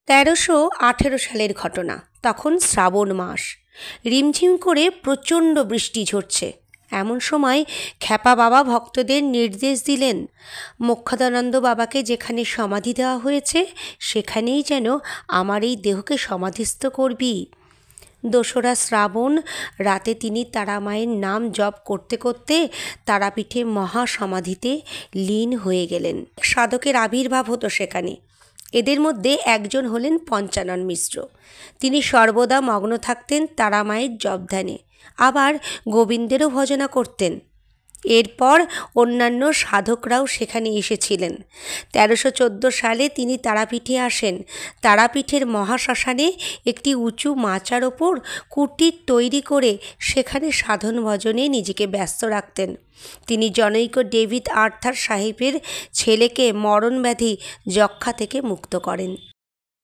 1318 সালের ঘটনা। তখন শ্রাবণ মাস, রিমঝিম করে প্রচণ্ড বৃষ্টি ঝরছে। এমন সময় খ্যাপা বাবা ভক্তদের নির্দেশ দিলেন, মোক্ষদানন্দ বাবাকে যেখানে সমাধি দেওয়া হয়েছে সেখানেই যেন আমার এই দেহকে সমাধিস্থ করবি। 2রা শ্রাবণ রাতে তিনি তারামায়ের নাম জপ করতে করতে তারাপীঠে মহাসমাধিতে লীন হয়ে গেলেন। সাধকের আবির্ভাব হতো সেখানে। এদের মধ্যে একজন হলেন পঞ্চানন মিশ্র। তিনি সর্বদা মগ্ন থাকতেন তারামায়ের জপধ্যানে, আবার গোবিন্দেরও ভজনা করতেন। এরপর অন্যান্য সাধকরাও সেখানে এসেছিলেন। 1314 সালে তিনি তারাপীঠে আসেন। তারাপীঠের মহাশ্মশানে একটি উঁচু মাচার ওপর কুটির তৈরি করে সেখানে সাধন ভজনে নিজেকে ব্যস্ত রাখতেন। তিনি জনৈক ডেভিড আর্থার সাহেবের ছেলেকে মরণব্যাধি যক্ষ্মা থেকে মুক্ত করেন।